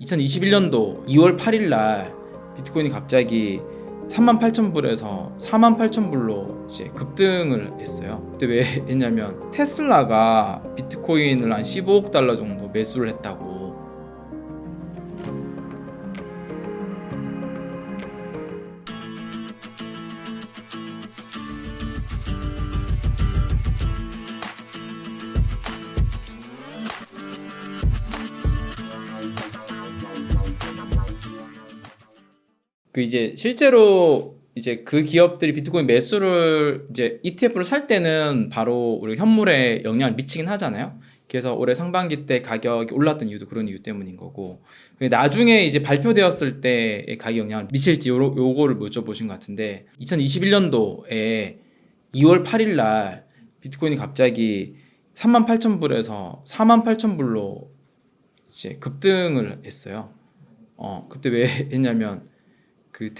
2021년도 2월 8일 날 비트코인이 갑자기 38,000불에서 48,000불로 이제 급등을 했어요. 그때 왜 했냐면 테슬라가 비트코인을 한 15억 달러 정도 매수를 했다고. 그 이제 실제로 이제 그 기업들이 비트코인 매수를 이제 ETF를 살 때는 바로 우리 현물에 영향을 미치긴 하잖아요. 그래서 올해 상반기 때 가격이 올랐던 이유도 그런 이유 때문인 거고, 나중에 이제 발표되었을 때의 가격 영향을 미칠지 요거를 여쭤보신 것 같은데, 2021년도에 2월 8일 날 비트코인이 갑자기 38,000불에서 48,000불로 이제 급등을 했어요. 그때 왜 했냐면 그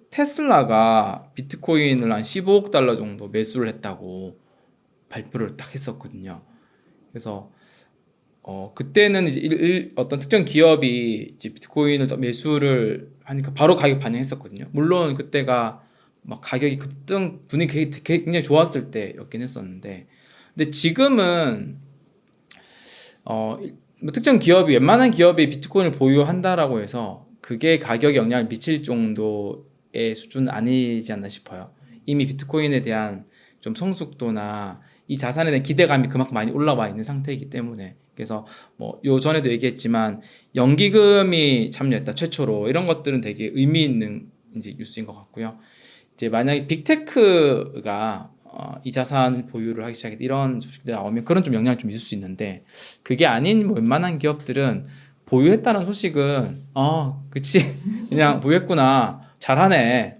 테슬라가 비트코인을 한 15억 달러 정도 매수를 했다고 발표를 딱 했었거든요. 그래서 그때는 이제 어떤 특정 기업이 이제 비트코인을 매수를 하니까 바로 가격 반영했었거든요. 물론 그때가 막 가격이 급등 분위기 굉장히 좋았을 때였긴 했었는데, 근데 지금은 뭐 특정 기업이 웬만한 기업이 비트코인을 보유한다라고 해서 그게 가격에 영향을 미칠 정도의 수준은 아니지 않나 싶어요. 이미 비트코인에 대한 좀 성숙도나 이 자산에 대한 기대감이 그만큼 많이 올라와 있는 상태이기 때문에, 그래서 뭐 요 전에도 얘기했지만 연기금이 참여했다 최초로, 이런 것들은 되게 의미 있는 이제 뉴스인 것 같고요. 이제 만약에 빅테크가 이 자산을 보유를 하기 시작했다 이런 소식들이 나오면 그런 좀 영향이 좀 있을 수 있는데, 그게 아닌 뭐 웬만한 기업들은 보유했다는 소식은 그치 그냥 보유했구나, 잘하네,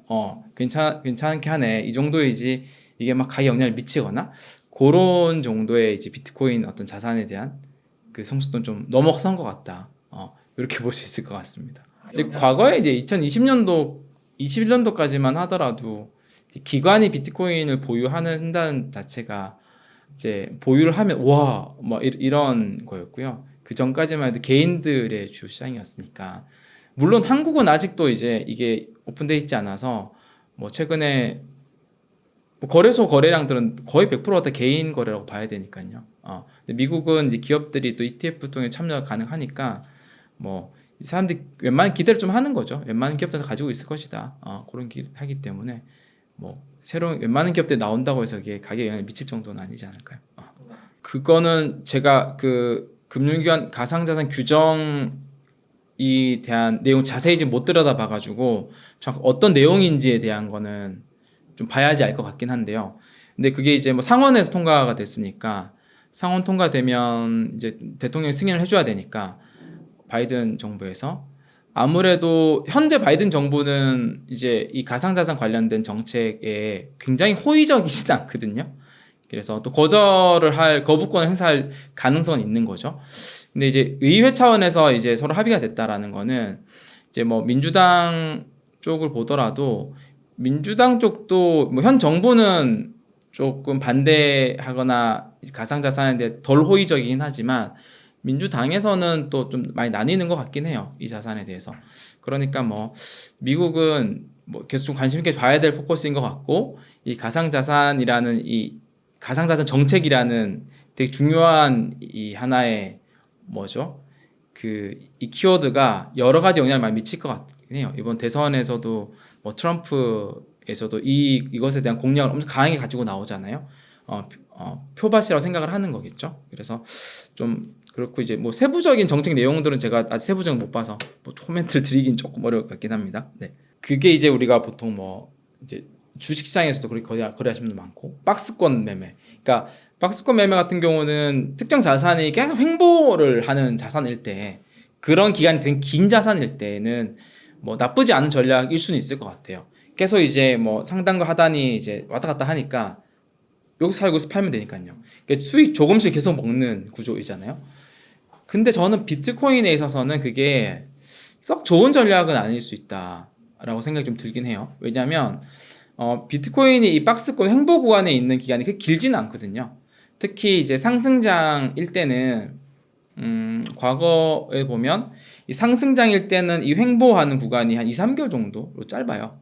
괜찮게 하네, 이 정도이지 이게 막 가격 영향을 미치거나 그런 정도의 이제 비트코인 어떤 자산에 대한 그 성숙도는 좀 넘어선 것 같다, 이렇게 볼 수 있을 것 같습니다. 근데 과거에 이제 2020년도 21년도까지만 하더라도 기관이 비트코인을 보유한다는 자체가 이제 보유를 하면 와 뭐 이런 거였고요. 그 전까지만 해도 개인들의 주 시장이었으니까. 물론 한국은 아직도 이제 이게 오픈돼 있지 않아서 뭐 최근에 뭐 거래소 거래량들은 거의 100%다 개인 거래라고 봐야 되니까요. 근데 미국은 이제 기업들이 또 ETF 통해 참여가 가능하니까 뭐 사람들이 웬만한 기대를 좀 하는 거죠. 웬만한 기업들은 가지고 있을 것이다, 그런 하기 때문에 뭐 새로운 웬만한 기업들이 나온다고 해서 이게 가격에 영향을 미칠 정도는 아니지 않을까요? 그거는 제가 그 금융기관 가상자산 규정이 대한 내용 자세히 못 들여다봐가지고 어떤 내용인지에 대한 거는 좀 봐야지 알 것 같긴 한데요. 근데 그게 이제 뭐 상원에서 통과가 됐으니까, 상원 통과되면 이제 대통령이 승인을 해줘야 되니까 바이든 정부에서, 아무래도 현재 바이든 정부는 이제 이 가상자산 관련된 정책에 굉장히 호의적이진 않거든요. 그래서 또 거부권을 행사할 가능성은 있는 거죠. 근데 이제 의회 차원에서 이제 서로 합의가 됐다라는 거는 이제 뭐 민주당 쪽을 보더라도 민주당 쪽도 뭐 현 정부는 조금 반대하거나 가상자산에 대해 덜 호의적이긴 하지만 민주당에서는 또 좀 많이 나뉘는 것 같긴 해요, 이 자산에 대해서. 그러니까 뭐 미국은 뭐 계속 좀 관심 있게 봐야 될 포커스인 것 같고, 이 가상자산이라는 이 가상자산 정책이라는 되게 중요한 이 하나의 뭐죠? 그 이 키워드가 여러 가지 영향을 많이 미칠 것 같긴 해요. 이번 대선에서도 뭐 트럼프에서도 이것에 대한 공약을 엄청 강하게 가지고 나오잖아요. 표밭이라고 생각을 하는 거겠죠. 그래서 좀 그렇고, 이제 뭐 세부적인 정책 내용들은 제가 아직 세부적인 못 봐서 뭐 코멘트를 드리긴 조금 어려울 것 같긴 합니다. 네. 그게 이제 우리가 보통 뭐 이제 주식시장에서도 그렇게 거래하시는 분들 많고, 박스권 매매. 그러니까 박스권 매매 같은 경우는 특정 자산이 계속 횡보를 하는 자산일 때, 그런 기간이 된 긴 자산일 때는 뭐 나쁘지 않은 전략일 수는 있을 것 같아요. 계속 이제 뭐 상단과 하단이 이제 왔다 갔다 하니까 여기서 살고 여기서 팔면 되니까요. 그러니까 수익 조금씩 계속 먹는 구조이잖아요. 근데 저는 비트코인에 있어서는 그게 썩 좋은 전략은 아닐 수 있다라고 생각이 좀 들긴 해요. 왜냐하면 비트코인이 이 박스권 횡보 구간에 있는 기간이 그렇게 길지는 않거든요. 특히 이제 상승장일 때는 과거에 보면 이 상승장일 때는 이 횡보하는 구간이 한 2, 3개월 정도로 짧아요.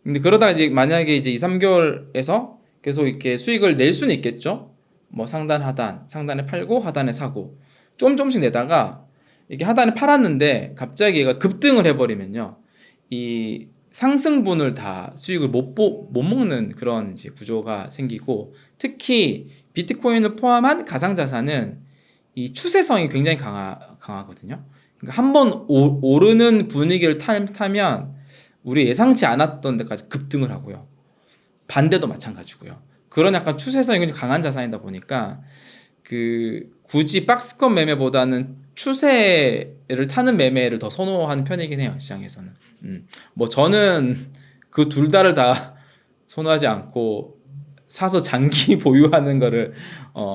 근데 그러다가 이제 만약에 이제 2, 3개월에서 계속 이렇게 수익을 낼 수는 있겠죠. 뭐 상단 하단, 상단에 팔고 하단에 사고 조금씩 내다가 이게 하단에 팔았는데 갑자기 얘가 급등을 해버리면요, 이 상승분을 다 수익을 못 먹는 그런 이제 구조가 생기고, 특히 비트코인을 포함한 가상자산은 이 추세성이 굉장히 강하거든요. 그러니까 한번 오르는 분위기를 타면 우리 예상치 않았던 데까지 급등을 하고요. 반대도 마찬가지고요. 그런 약간 추세성이 굉장히 강한 자산이다 보니까 그 굳이 박스권 매매보다는 추세를 타는 매매를 더 선호하는 편이긴 해요, 시장에서는. 뭐 저는 그 둘 다를 다 선호하지 않고 사서 장기 보유하는 거를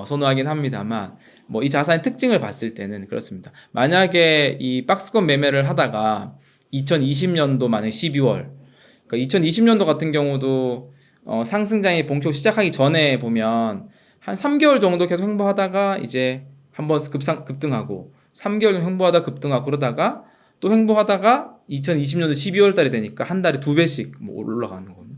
선호하긴 합니다만, 뭐 이 자산의 특징을 봤을 때는 그렇습니다. 만약에 이 박스권 매매를 하다가 2020년도 만약 12월, 그러니까 2020년도 같은 경우도 상승장이 본격 시작하기 전에 보면 한 3개월 정도 계속 횡보하다가 이제 한번 급등하고 3개월 정도 횡보하다 급등하고 그러다가 또 횡보하다가 2020년도 12월 달이 되니까 한 달에 2배씩 뭐 올라가는 거거든요.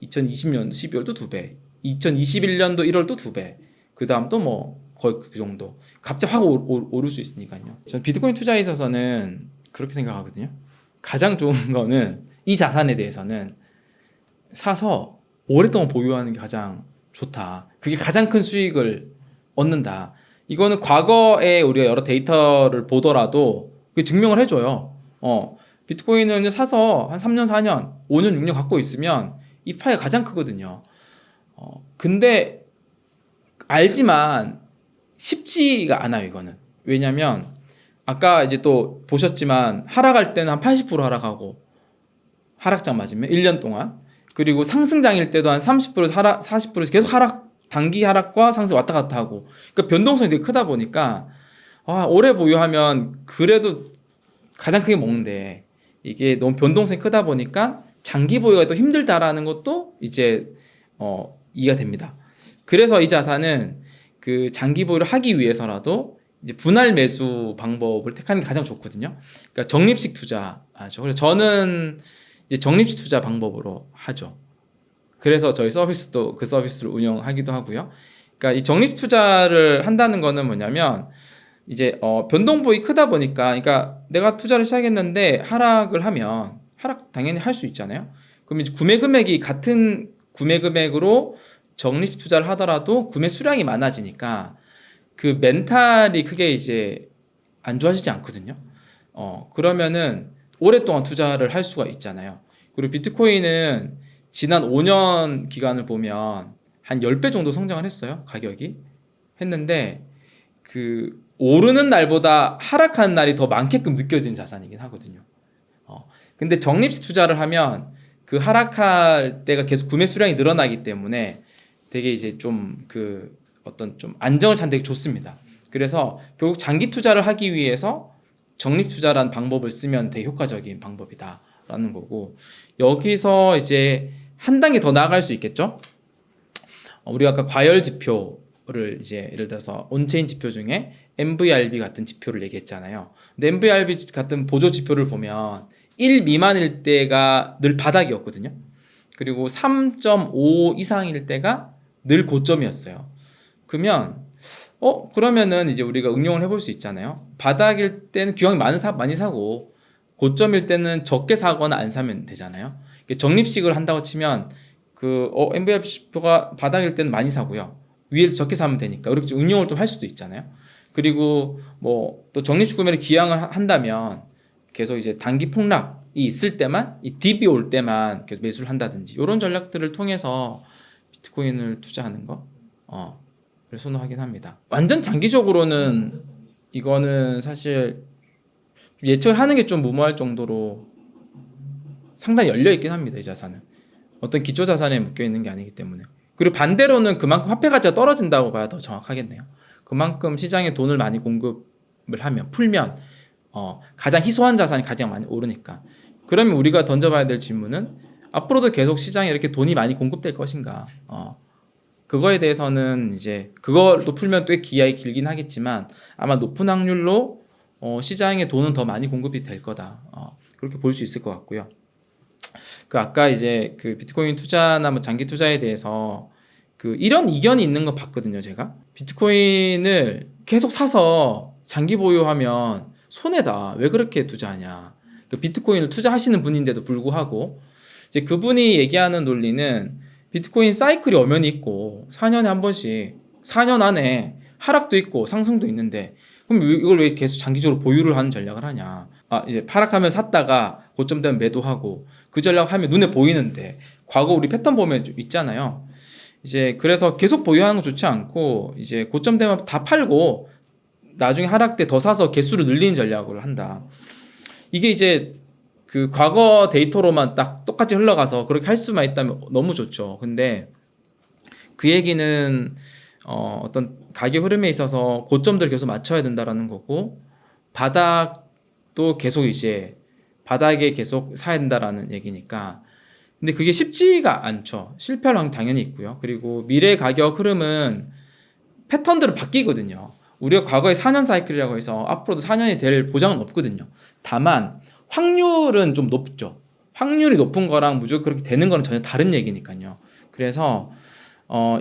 2020년도 12월도 2배, 2021년도 1월도 2배, 그 다음 또 뭐 거의 그 정도 갑자기 확 오를 수 있으니까요. 전 비트코인 투자에 있어서는 그렇게 생각하거든요. 가장 좋은 거는 이 자산에 대해서는 사서 오랫동안 보유하는 게 가장 좋다. 그게 가장 큰 수익을 얻는다. 이거는 과거에 우리가 여러 데이터를 보더라도 그게 증명을 해줘요. 비트코인은 사서 한 3년, 4년, 5년, 6년 갖고 있으면 이 파이가 가장 크거든요. 근데 알지만 쉽지가 않아요, 이거는. 왜냐면 아까 이제 또 보셨지만 하락할 때는 한 80% 하락하고, 하락장 맞으면 1년 동안, 그리고 상승장일 때도 한 30%에서 40%에서 계속 단기 하락과 상승 왔다 갔다 하고, 그러니까 변동성이 되게 크다 보니까 오래 보유하면 그래도 가장 크게 먹는데, 이게 너무 변동성이 크다 보니까 장기 보유가 또 힘들다라는 것도 이제 이해가 됩니다. 그래서 이 자산은 그 장기 보유를 하기 위해서라도 이제 분할 매수 방법을 택하는 게 가장 좋거든요. 그러니까 적립식 투자하죠. 그래서 저는 이제 적립식 투자 방법으로 하죠. 그래서 저희 서비스도 그 서비스를 운영하기도 하고요. 그러니까 이 적립식 투자를 한다는 거는 뭐냐면 이제 변동폭이 크다 보니까, 그러니까 내가 투자를 시작했는데 하락을 하면 하락 당연히 할 수 있잖아요. 그럼 이제 구매 금액이 같은 구매 금액으로 적립식 투자를 하더라도 구매 수량이 많아지니까 그 멘탈이 크게 이제 안 좋아지지 않거든요. 그러면은 오랫동안 투자를 할 수가 있잖아요. 그리고 비트코인은 지난 5년 기간을 보면 한 10배 정도 성장을 했어요. 가격이 했는데 그 오르는 날보다 하락하는 날이 더 많게끔 느껴지는 자산이긴 하거든요. 근데 적립식 투자를 하면 그 하락할 때가 계속 구매 수량이 늘어나기 때문에 되게 이제 좀 그 어떤 좀 안정을 찾는 되게 좋습니다. 그래서 결국 장기 투자를 하기 위해서 적립 투자라는 방법을 쓰면 되게 효과적인 방법이다라는 거고, 여기서 이제 한 단계 더 나아갈 수 있겠죠. 우리가 아까 과열 지표를 이제 예를 들어서 온체인 지표 중에 MVRB 같은 지표를 얘기했잖아요. 근데 MVRB 같은 보조 지표를 보면 1 미만일 때가 늘 바닥이었거든요. 그리고 3.5 이상일 때가 늘 고점이었어요. 그러면은 이제 우리가 응용을 해볼 수 있잖아요. 바닥일 때는 기왕 많이 사고, 고점일 때는 적게 사거나 안 사면 되잖아요. 적립식을 한다고 치면 MVRB 지표가 바닥일 때는 많이 사고요, 위에서 적게 사면 되니까 이렇게 응용을 좀 할 수도 있잖아요. 그리고 뭐 또 적립식 구매를 기왕을 한다면 계속 이제 단기 폭락이 있을 때만, 이 딥이 올 때만 계속 매수를 한다든지 이런 전략들을 통해서 비트코인을 투자하는 거 를 선호하긴 합니다. 완전 장기적으로는 이거는 사실 예측을 하는 게 좀 무모할 정도로 상당히 열려 있긴 합니다. 이 자산은 어떤 기초 자산에 묶여 있는 게 아니기 때문에. 그리고 반대로는 그만큼 화폐 가치가 떨어진다고 봐야 더 정확하겠네요. 그만큼 시장에 돈을 많이 공급을 하면, 풀면 가장 희소한 자산이 가장 많이 오르니까. 그러면 우리가 던져봐야 될 질문은 앞으로도 계속 시장에 이렇게 돈이 많이 공급될 것인가. 그거에 대해서는 이제 그걸도 풀면 또 기한이 길긴 하겠지만 아마 높은 확률로 시장에 돈은 더 많이 공급이 될 거다. 그렇게 볼 수 있을 것 같고요. 그 아까 이제 그 비트코인 투자나 뭐 장기 투자에 대해서 그 이런 이견이 있는 거 봤거든요, 제가. 비트코인을 계속 사서 장기 보유하면 손해다. 왜 그렇게 투자하냐. 그 비트코인을 투자하시는 분인데도 불구하고 이제 그분이 얘기하는 논리는 비트코인 사이클이 엄연히 있고 4년에 한 번씩 4년 안에 하락도 있고 상승도 있는데 그럼 이걸 왜 계속 장기적으로 보유를 하는 전략을 하냐. 이제 하락하면 샀다가 고점 되면 매도하고 그 전략 하면 눈에 보이는데 과거 우리 패턴 보면 좀 있잖아요. 이제 그래서 계속 보유하는 거 좋지 않고 이제 고점 되면 다 팔고 나중에 하락 때 더 사서 개수를 늘리는 전략을 한다. 이게 이제 그 과거 데이터로만 딱 똑같이 흘러가서 그렇게 할 수만 있다면 너무 좋죠. 근데 그 얘기는 어떤 가격 흐름에 있어서 고점들을 계속 맞춰야 된다라는 거고 바닥도 계속 이제 바닥에 계속 사야 된다라는 얘기니까 근데 그게 쉽지가 않죠. 실패할 확률 당연히 있고요. 그리고 미래 가격 흐름은 패턴들은 바뀌거든요. 우리가 과거에 4년 사이클이라고 해서 앞으로도 4년이 될 보장은 없거든요. 다만 확률은 좀 높죠. 확률이 높은 거랑 무조건 그렇게 되는 거는 전혀 다른 얘기니까요. 그래서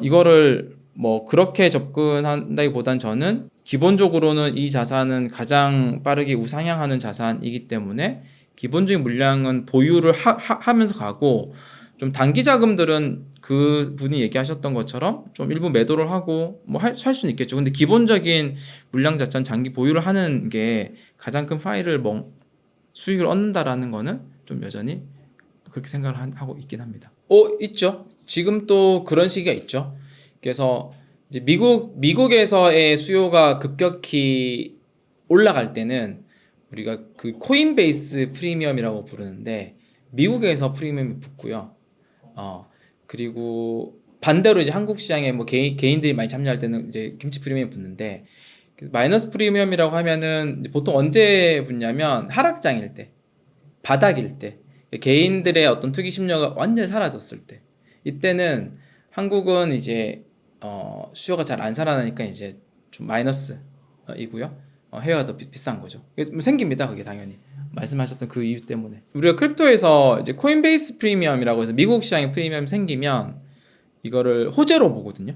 이거를 뭐 그렇게 접근한다기보단 저는 기본적으로는 이 자산은 가장 빠르게 우상향하는 자산이기 때문에 기본적인 물량은 보유를 하면서 가고 좀 단기 자금들은 그 분이 얘기하셨던 것처럼 좀 일부 매도를 하고 뭐 할 수는 있겠죠. 근데 기본적인 물량 자체는 장기 보유를 하는 게 가장 큰 파일을 수익을 얻는다라는 거는 좀 여전히 그렇게 생각을 하고 있긴 합니다. 있죠. 지금 또 그런 시기가 있죠. 그래서 이제 미국에서의 수요가 급격히 올라갈 때는 우리가 그 코인베이스 프리미엄이라고 부르는데 미국에서 프리미엄이 붙고요. 그리고 반대로 이제 한국 시장에 뭐 개인들이 많이 참여할 때는 이제 김치 프리미엄이 붙는데 마이너스 프리미엄이라고 하면은 보통 언제 붙냐면 하락장일 때, 바닥일 때, 개인들의 어떤 투기 심리가 완전히 사라졌을 때, 이때는 한국은 이제 수요가 잘 안 살아나니까 이제 좀 마이너스이고요. 해외가 더 비싼 거죠. 생깁니다, 그게 당연히. 말씀하셨던 그 이유 때문에. 우리가 크립토에서 이제 코인베이스 프리미엄이라고 해서 미국 시장에 프리미엄 생기면 이거를 호재로 보거든요.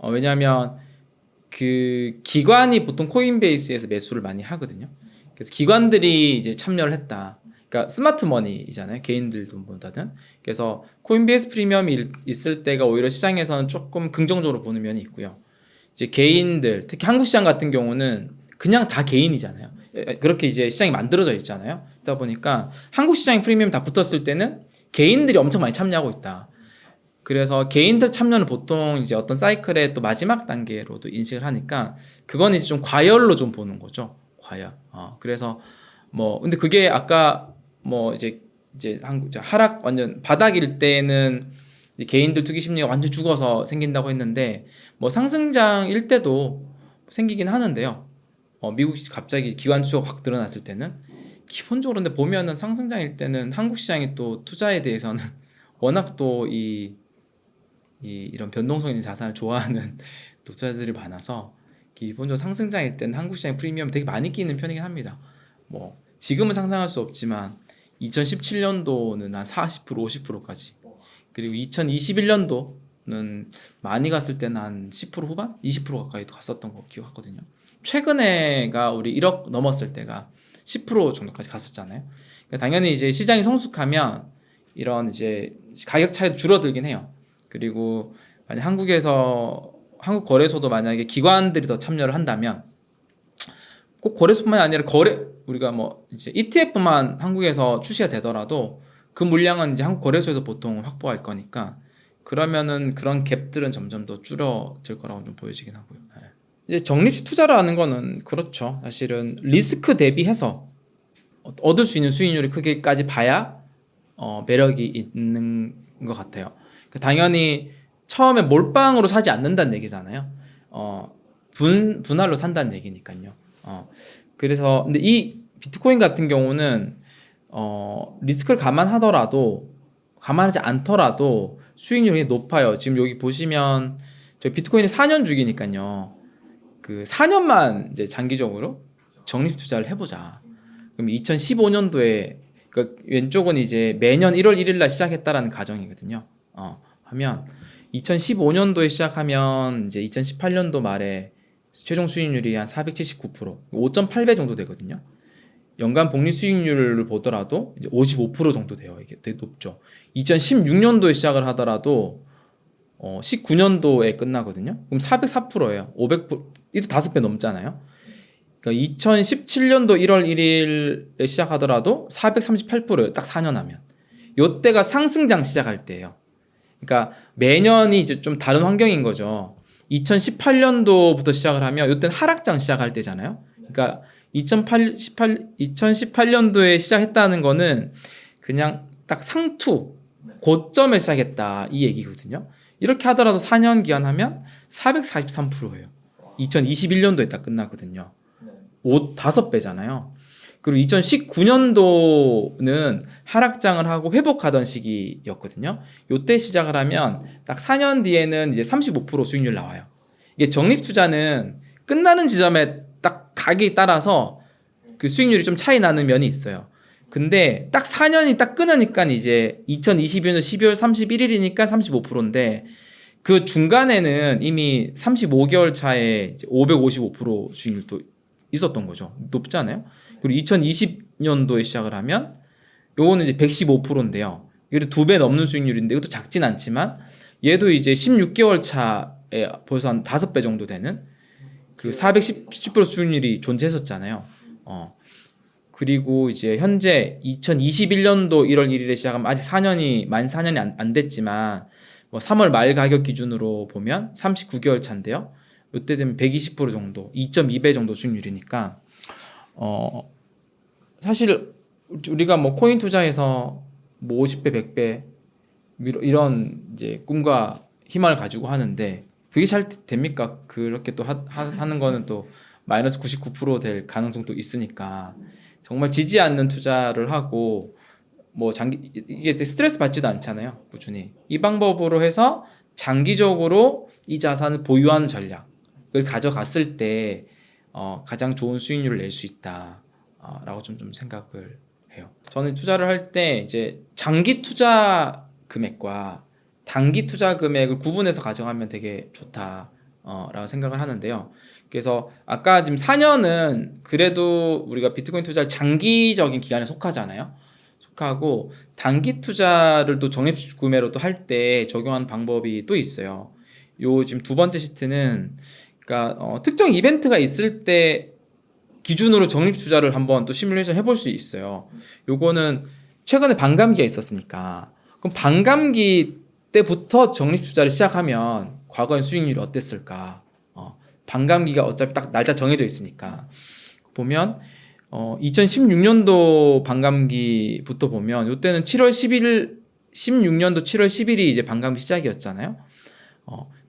왜냐하면 그 기관이 보통 코인베이스에서 매수를 많이 하거든요. 그래서 기관들이 이제 참여를 했다. 그러니까 스마트 머니이잖아요. 개인들 돈보다는. 그래서 코인베이스 프리미엄이 있을 때가 오히려 시장에서는 조금 긍정적으로 보는 면이 있고요. 이제 개인들, 특히 한국 시장 같은 경우는 그냥 다 개인이잖아요. 그렇게 이제 시장이 만들어져 있잖아요. 그러다 보니까 한국 시장에 프리미엄 다 붙었을 때는 개인들이 엄청 많이 참여하고 있다. 그래서 개인들 참여는 보통 이제 어떤 사이클의 또 마지막 단계로도 인식을 하니까 그건 이제 좀 과열로 좀 보는 거죠. 과열. 그래서 뭐 근데 그게 아까 뭐 이제 하락 완전 바닥일 때는 이제 개인들 투기 심리가 완전 죽어서 생긴다고 했는데 뭐 상승장일 때도 생기긴 하는데요. 미국 갑자기 기관 수요가 확 늘어났을 때는 기본적으로 근데 보면은 상승장일 때는 한국 시장이 또 투자에 대해서는 워낙 또 이런 변동성 있는 자산을 좋아하는 투자자들이 많아서 기본적으로 상승장일 때는 한국 시장의 프리미엄이 되게 많이 끼는 편이긴 합니다. 뭐 지금은 상상할 수 없지만 2017년도는 한 40% 50%까지 그리고 2021년도는 많이 갔을 때는 한 10% 후반? 20% 가까이 갔었던 거 기억하거든요. 최근에가 우리 1억 넘었을 때가 10% 정도까지 갔었잖아요. 그러니까 당연히 이제 시장이 성숙하면 이런 이제 가격 차이도 줄어들긴 해요. 그리고 만약 한국 거래소도 만약에 기관들이 더 참여를 한다면 꼭 거래소뿐만 아니라 우리가 뭐 이제 ETF만 한국에서 출시가 되더라도 그 물량은 이제 한국 거래소에서 보통 확보할 거니까 그러면은 그런 갭들은 점점 더 줄어들 거라고 좀 보여지긴 하고요. 이제 적립식 투자라는 거는 그렇죠. 사실은 리스크 대비해서 얻을 수 있는 수익률이 크게까지 봐야 매력이 있는 것 같아요. 당연히 처음에 몰빵으로 사지 않는다는 얘기잖아요. 분할로 산다는 얘기니까요. 그래서 근데 이 비트코인 같은 경우는 리스크를 감안하지 않더라도 수익률이 높아요. 지금 여기 보시면 저 비트코인이 4년 주기니까요. 그 4년만 이제 장기적으로 적립 투자를 해보자. 그럼 2015년도에 그러니까 왼쪽은 이제 매년 1월 1일 날 시작했다라는 가정이거든요. 하면 2015년도에 시작하면 이제 2018년도 말에 최종 수익률이 한 479%, 5.8배 정도 되거든요. 연간 복리 수익률을 보더라도 이제 55% 정도 돼요. 이게 되게 높죠. 2016년도에 시작을 하더라도 19년도에 끝나거든요. 그럼 404%예요. 500%, 이도 5배 넘잖아요. 그러니까 2017년도 1월 1일에 시작하더라도 438%예요. 딱 4년 하면. 요때가 상승장 시작할 때예요. 그러니까 매년이 이제 좀 다른 환경인 거죠. 2018년도부터 시작을 하면 요때는 하락장 시작할 때잖아요. 그러니까 2018년도에 시작했다는 거는 그냥 딱 상투 고점에 시작했다 이 얘기거든요. 이렇게 하더라도 4년 기한하면 443%예요. 2021년도에 딱 끝났거든요. 5배잖아요. 그리고 2019년도는 하락장을 하고 회복하던 시기였거든요. 요때 시작을 하면 딱 4년 뒤에는 이제 35% 수익률 나와요. 이게 적립 투자는 끝나는 지점에 딱 가격에 따라서 그 수익률이 좀 차이 나는 면이 있어요. 근데 딱 4년이 딱 끊으니까 이제 2022년 12월 31일이니까 35%인데 그 중간에는 이미 35개월 차에 555% 수익률도 있었던 거죠. 높잖아요. 그리고 2020년도에 시작을 하면 요거는 이제 115%인데요. 이게 2배 넘는 수익률인데 이것도 작진 않지만 얘도 이제 16개월 차에 벌써 한 5배 정도 되는 그 410% 수익률이 존재했었잖아요. 그리고 이제 현재 2021년도 1월 1일에 시작하면 아직 만 4년이 안 됐지만 뭐 3월 말 가격 기준으로 보면 39개월 차인데요. 이때 되면 120% 정도, 2.2배 정도 수익률이니까 사실 우리가 뭐 코인 투자해서 뭐 50배, 100배 이런 이제 꿈과 희망을 가지고 하는데 그게 잘 됩니까? 그렇게 또 하는 거는 또 마이너스 99%될 가능성도 있으니까 정말 지지 않는 투자를 하고 뭐 이게 스트레스 받지도 않잖아요. 꾸준히 이 방법으로 해서 장기적으로 이 자산을 보유하는 전략을 가져갔을 때 가장 좋은 수익률을 낼 수 있다라고 좀 생각을 해요. 저는 투자를 할 때 이제 장기 투자 금액과 단기 투자 금액을 구분해서 가져가면 되게 좋다라고 생각을 하는데요. 그래서 아까 지금 4년은 그래도 우리가 비트코인 투자를 장기적인 기간에 속하잖아요. 속하고 단기 투자를 또 적립 구매로 또 할 때 적용하는 방법이 또 있어요. 요 지금 두 번째 시트는 그러니까 특정 이벤트가 있을 때 기준으로 적립 투자를 한번 또 시뮬레이션 해볼 수 있어요. 요거는 최근에 반감기가 있었으니까 그럼 반감기 때부터 적립 투자를 시작하면 과거의 수익률이 어땠을까? 반감기가 어차피 딱 날짜 정해져 있으니까 보면 2016년도 반감기부터 보면 이때는 7월 11일 16년도 7월 10일이 이제 반감기 시작이었잖아요.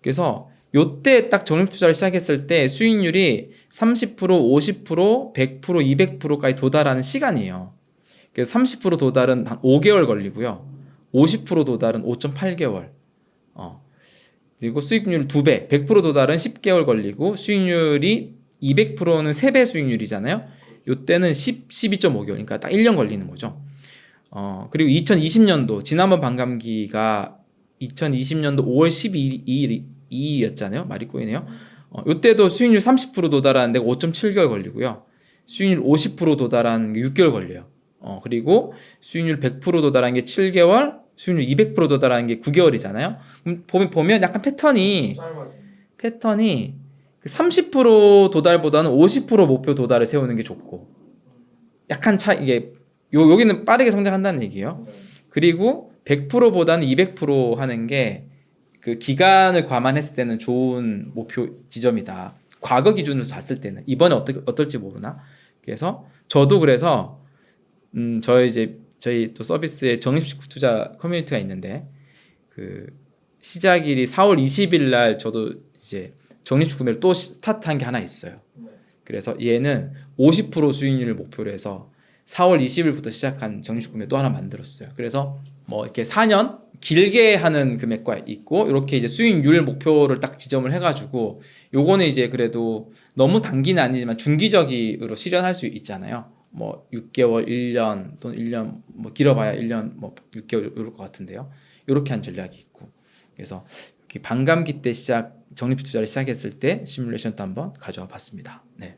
그래서 요때 딱 적립 투자를 시작했을 때 수익률이 30%, 50%, 100%, 200%까지 도달하는 시간이에요. 그래서 30% 도달은 한 5개월 걸리고요. 50% 도달은 5.8개월. 그리고 수익률 2배, 100% 도달은 10개월 걸리고 수익률이 200%는 3배 수익률이잖아요. 요때는 12.5개월, 그러니까 딱 1년 걸리는 거죠. 그리고 2020년도 지난번 반감기가 2020년도 5월 12일이었잖아요. 말이 꼬이네요. 요때도 수익률 30% 도달하는 데가 5.7개월 걸리고요. 수익률 50% 도달하는 게 6개월 걸려요. 그리고 수익률 100% 도달하는 게 7개월, 수익률 200% 도달하는 게 9개월이잖아요. 보면 약간 패턴이 30% 도달보다는 50% 목표 도달을 세우는 게 좋고 약간 이게 여기는 빠르게 성장한다는 얘기예요. 그리고 100%보다는 200% 하는 게 그 기간을 감안했을 때는 좋은 목표 지점이다. 과거 기준으로 봤을 때는 이번에 어떨지 모르나. 그래서 저도 그래서 저희 또 서비스에 적립식 투자 커뮤니티가 있는데 그 시작일이 4월 20일 날 저도 이제 적립식 구매를 또 스타트한 게 하나 있어요. 그래서 얘는 50% 수익률을 목표로 해서 4월 20일부터 시작한 적립식 구매 또 하나 만들었어요. 그래서 뭐 이렇게 4년 길게 하는 금액과 있고 이렇게 이제 수익률 목표를 딱 지점을 해가지고 요거는 이제 그래도 너무 단기는 아니지만 중기적으로 실현할 수 있잖아요. 뭐 6개월, 1년 또는 1년 뭐 길어봐야 1년 뭐 6개월 이럴 것 같은데요. 이렇게 한 전략이 있고 그래서 반감기 때 적립식 투자를 시작했을 때 시뮬레이션도 한번 가져와 봤습니다. 네.